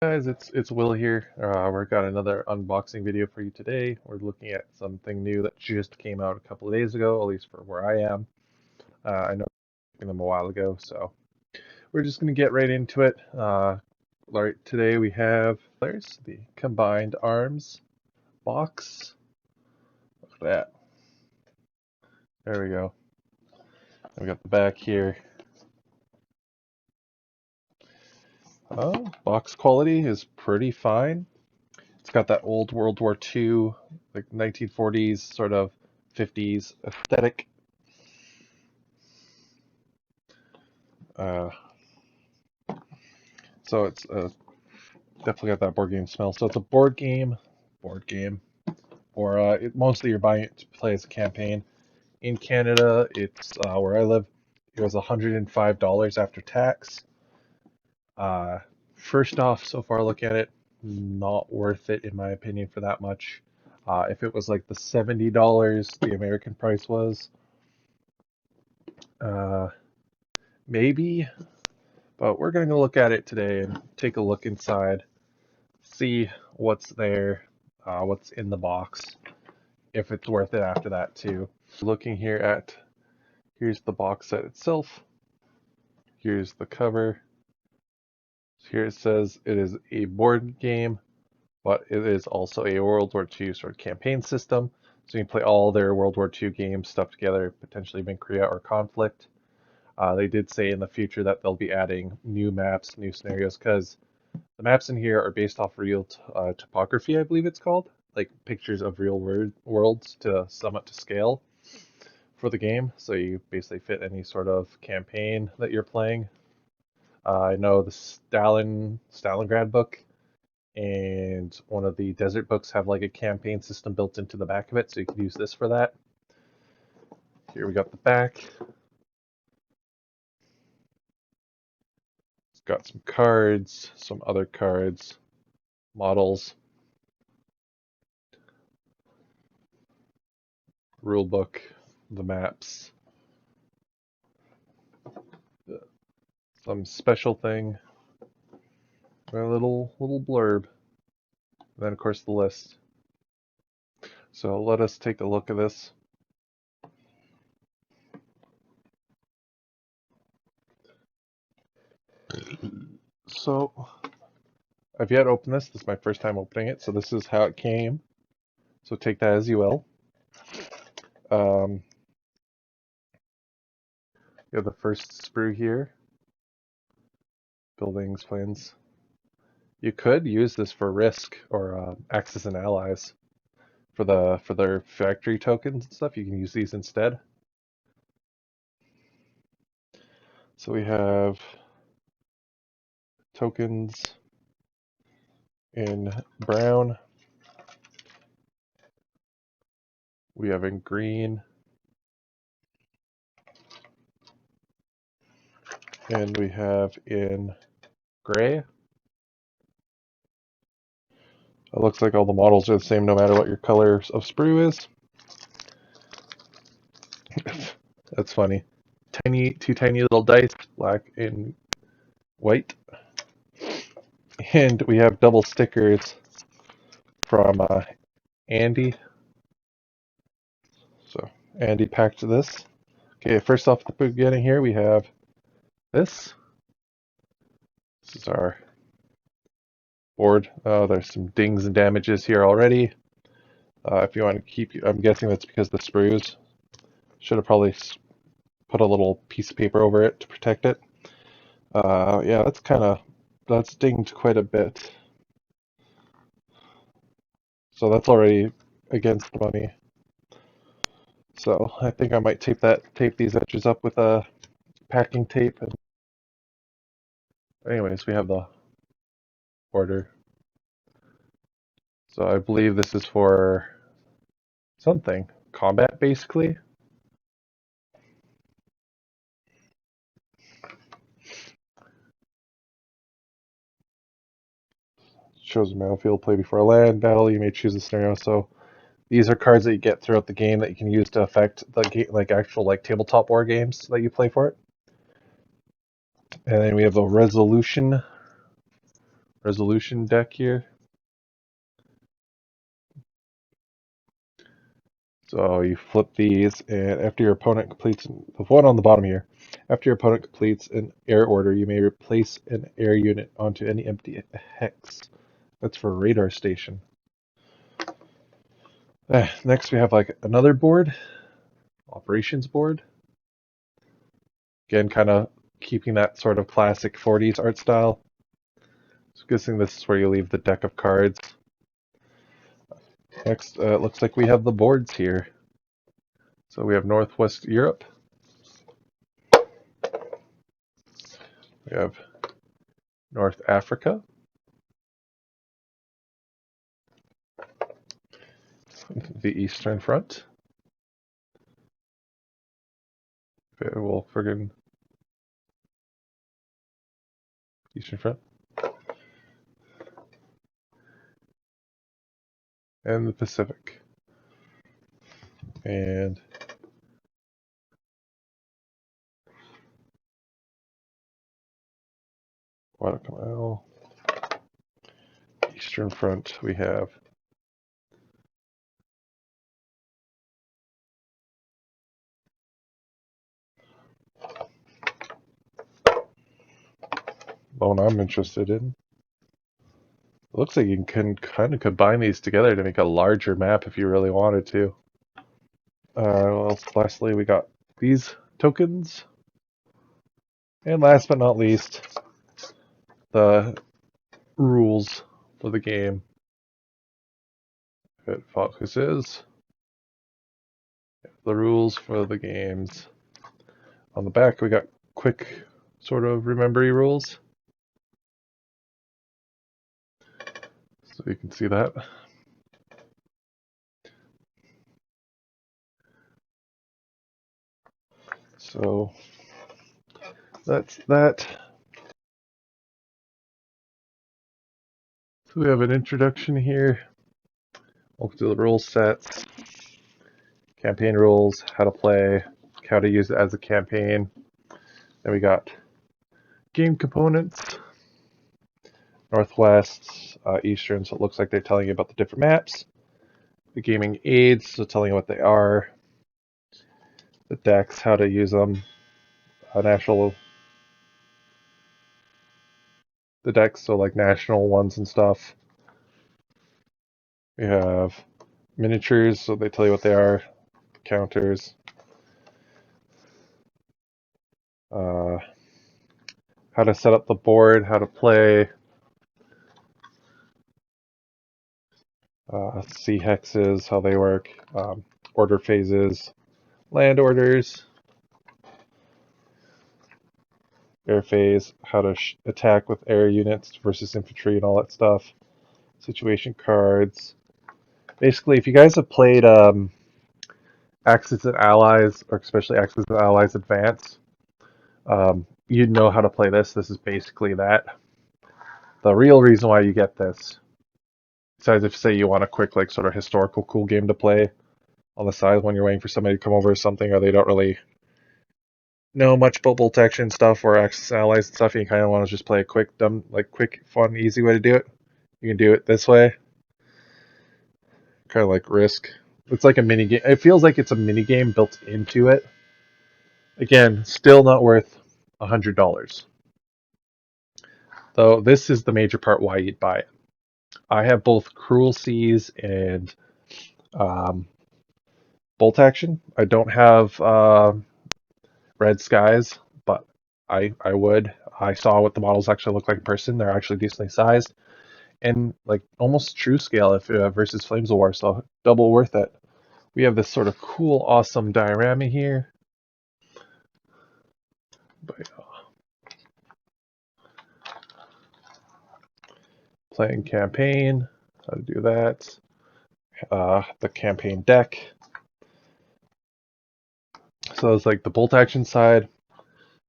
Guys, it's Will here. We've got another unboxing video for you today. We're looking at something new that just came out a couple of days ago, at least for where I am. I know I got them a while ago, so we're just going to get right into it. Right, today we have there's the Combined Arms box. Look at that. There we go. We got the back here. Box quality is pretty fine. It's got that old World War II, like 1940s, sort of 50s aesthetic. Uh, so it's definitely got that board game smell. So it's a board game, or mostly you're buying it to play as a campaign. In Canada, it's where I live. It was $105 after tax. Uh, First off, so far look at it, not worth it in my opinion for that much. If it was like the $70 the American price was, uh, maybe. But we're going to look at it today and take a look inside, see what's there, what's in the box, if it's worth it after that too. Looking here at, here's the box set itself, here's the cover. Here it says it is a board game, but it is also a World War II sort of campaign system. So you can play all their World War II games stuff together, potentially in Korea or conflict. They did say in the future that they'll be adding new maps, new scenarios, because the maps in here are based off real topography, I believe it's called, like pictures of real worlds to somewhat to scale for the game. So you basically fit any sort of campaign that you're playing. I know the Stalingrad book and one of the desert books have like a campaign system built into the back of it, so you can use this for that. Here we got the back. It's got some cards, some other cards, models, rule book, the maps, some special thing, a little blurb, and then of course the list. So let us take a look at this. So I've yet opened this. This is my first time opening it, so this is how it came. So take that as you will. You have the first sprue here. Buildings, plans. You could use this for Risk or Axis and Allies for their factory tokens and stuff. You can use these instead. So we have tokens in brown. We have in green. And we have in gray. It looks like all the models are the same no matter what your color of sprue is. That's funny. Two tiny little dice, black and white. And we have double stickers from Andy. So Andy packed this. Okay, first off the beginning here we have this. This is our board. There's some dings and damages here already. If you want to keep, I'm guessing that's because the sprues. Should have probably put a little piece of paper over it to protect it. Yeah, that's dinged quite a bit. So that's already against the money. So I think I might tape these edges up with a packing tape. And anyways, we have the order. So I believe this is for something. Combat, basically. Shows a battlefield, play before a land battle, you may choose a scenario. So these are cards that you get throughout the game that you can use to affect the game, like actual like tabletop war games that you play for it. And then we have the resolution resolution deck here. So you flip these, and after your opponent completes the one on the bottom here, after your opponent completes an air order, you may replace an air unit onto any empty hex. That's for radar station. Next, we have like another board, operations board. Again, kind of keeping that sort of classic 40s art style. So guessing this is where you leave the deck of cards. Next, it looks like we have the boards here. So we have Northwest Europe. We have North Africa. The Eastern Front. Well, friggin' Eastern Front. And the Pacific. And Guadalcanal. Eastern Front, we have one I'm interested in. It looks like you can kind of combine these together to make a larger map if you really wanted to. Well, lastly, we got these tokens. And last but not least, the rules for the game. If it focuses, the rules for the games. On the back, we got quick sort of remembery rules. So you can see that. So that's that. So we have an introduction here. We'll do the rule sets, campaign rules, how to play, how to use it as a campaign. Then we got game components, Northwest, Eastern, so it looks like they're telling you about the different maps. The gaming aids, so telling you what they are. The decks, how to use them. The decks, so like national ones and stuff. We have miniatures, so they tell you what they are. Counters. How to set up the board, how to play. C hexes, how they work. Order phases. Land orders. Air phase, how to attack with air units versus infantry and all that stuff. Situation cards. Basically, if you guys have played Axis and Allies, or especially Axis and Allies Advance, you'd know how to play this. This is basically that. The real reason why you get this, besides if say you want a quick like sort of historical cool game to play on the side when you're waiting for somebody to come over or something, or they don't really know much about bolt action stuff or Axis and Allies and stuff, and you kind of want to just play a quick, dumb, like quick, fun, easy way to do it. You can do it this way. Kind of like Risk. It's like a mini game. It feels like it's a mini game built into it. Again, still not worth $100. Though this is the major part why you'd buy it. I have both Cruel Seas and Bolt Action. I don't have Red Skies, but I would. I saw what the models actually look like in person. They're actually decently sized and like almost true scale if versus Flames of War, so double worth it. We have this sort of cool, awesome diorama here. But, playing campaign, how to do that. The campaign deck. So it's like the bolt action side.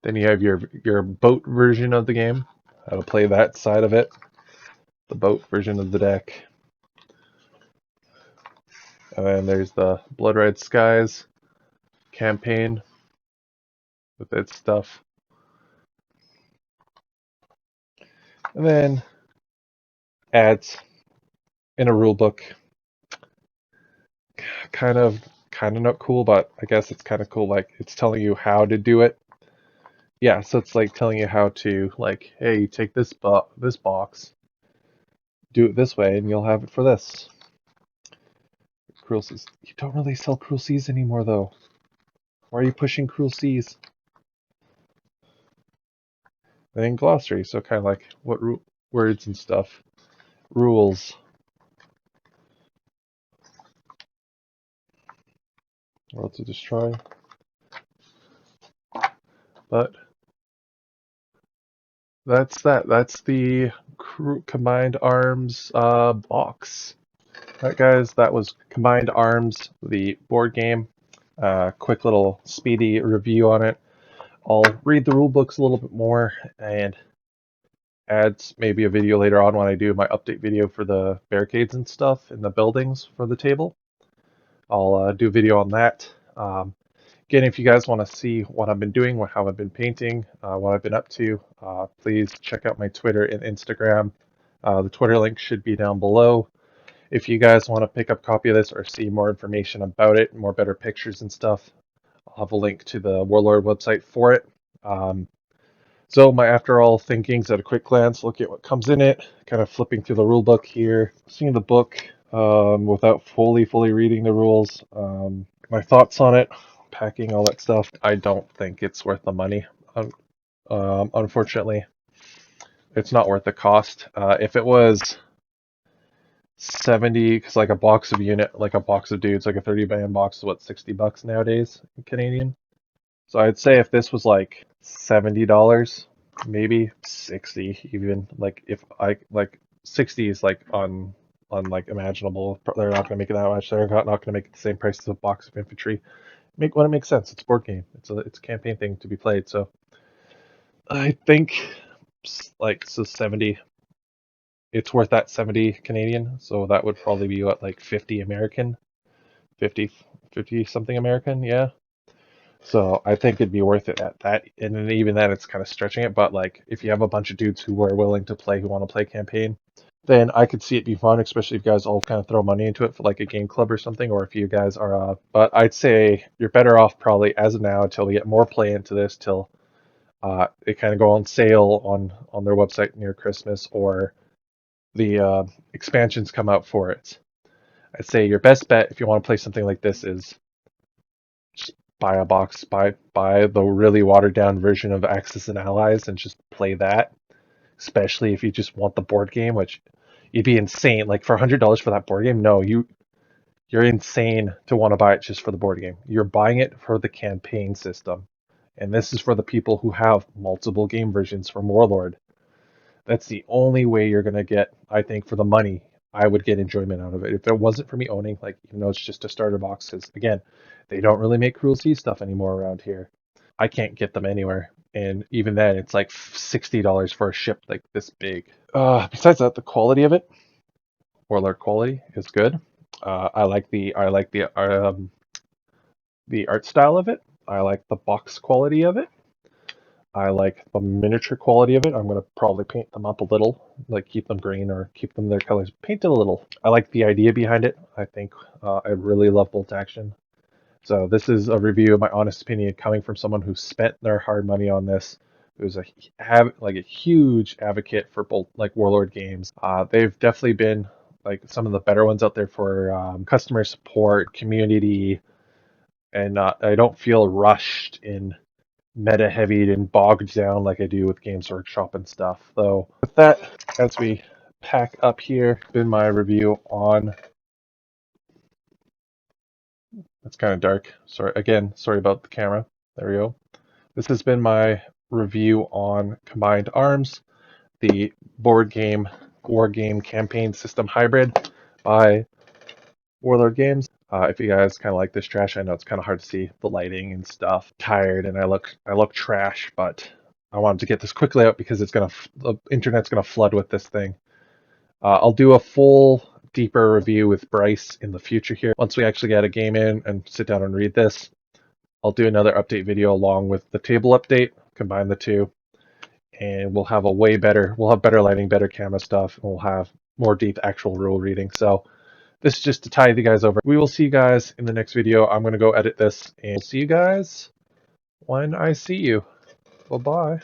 Then you have your boat version of the game, how to play that side of it. The boat version of the deck. And then there's the Blood Red Skies campaign with its stuff. And then adds in a rule book. Kind of not cool, but I guess it's kind of cool. Like it's telling you how to do it. Yeah, so it's like telling you how to, like, hey, you take this box, do it this way, and you'll have it for this. Cruel Seas. You don't really sell Cruel Seas anymore, though. Why are you pushing Cruel Seas? And then glossary, so kind of like what words and stuff. Rules. World to destroy. But that's that. That's the Combined Arms box. Alright guys, that was Combined Arms, the board game. Quick little speedy review on it. I'll read the rule books a little bit more and add maybe a video later on when I do my update video for the barricades and stuff in the buildings for the table. I'll do a video on that. Again, if you guys want to see what I've been doing, how I've been painting, what I've been up to, please check out my Twitter and Instagram. The Twitter link should be down below. If you guys want to pick up a copy of this or see more information about it, more better pictures and stuff, I'll have a link to the Warlord website for it. So my after all thinkings at a quick glance, look at what comes in it, kind of flipping through the rule book here, seeing the book without fully reading the rules, my thoughts on it, packing, all that stuff. I don't think it's worth the money. Unfortunately, it's not worth the cost. If it was 70, because like a box of dudes, like a 30-man box is what, $60 nowadays in Canadian. So I'd say if this was like $70, maybe 60 even, like if I like 60 is like on like imaginable. They're not gonna make it that much. They're not gonna make it the same price as a box of infantry. When it makes sense. It's a board game. It's a campaign thing to be played. So I think like 70. It's worth that 70 Canadian. So that would probably be what, like 50 American, 50 something American. Yeah. So I think it'd be worth it at that, and then even then it's kind of stretching it. But like, if you have a bunch of dudes who are willing to play, who want to play campaign, then I could see it be fun, especially if you guys all kind of throw money into it for like a game club or something, or if you guys are. But I'd say you're better off probably as of now until we get more play into this, till it kind of go on sale on their website near Christmas, or the expansions come out for it. I'd say your best bet if you want to play something like this is just buy a box, buy the really watered down version of Axis and Allies, and just play that. Especially if you just want the board game, which you'd be insane. Like for $100 for that board game, no, you're insane to want to buy it just for the board game. You're buying it for the campaign system, and this is for the people who have multiple game versions from Warlord. That's the only way you're gonna get, I think, for the money. I would get enjoyment out of it. If it wasn't for me owning, like, even though it's just a starter box, because again, they don't really make Cruel Sea stuff anymore around here. I can't get them anywhere, and even then, it's like $60 for a ship like this big. Besides that, the quality of it, Warlord quality, is good. I like the art style of it. I like the box quality of it. I like the miniature quality of it. I'm going to probably paint them up a little, like keep them green or keep them their colors. Paint it a little. I like the idea behind it. I think I really love bolt action. So this is a review of my honest opinion coming from someone who spent their hard money on this, who's a huge advocate for bolt like Warlord games. They've definitely been like some of the better ones out there for customer support, community, and I don't feel rushed in meta heavy and bogged down like I do with Games Workshop and stuff. So with that, as we pack up here, been my review on. It's kind of dark. Sorry about the camera. There we go. This has been my review on Combined Arms, the board game war game campaign system hybrid by Warlord Games. If you guys kind of like this trash, I know it's kind of hard to see the lighting and stuff. Tired, and I look trash, but I wanted to get this quickly out because the internet's gonna flood with this thing. I'll do a full, deeper review with Bryce in the future here. Once we actually get a game in and sit down and read this, I'll do another update video along with the table update, combine the two, and we'll have better lighting, better camera stuff, and we'll have more deep actual rule reading. So this is just to tie you guys over. We will see you guys in the next video. I'm going to go edit this, and see you guys when I see you. Bye-bye.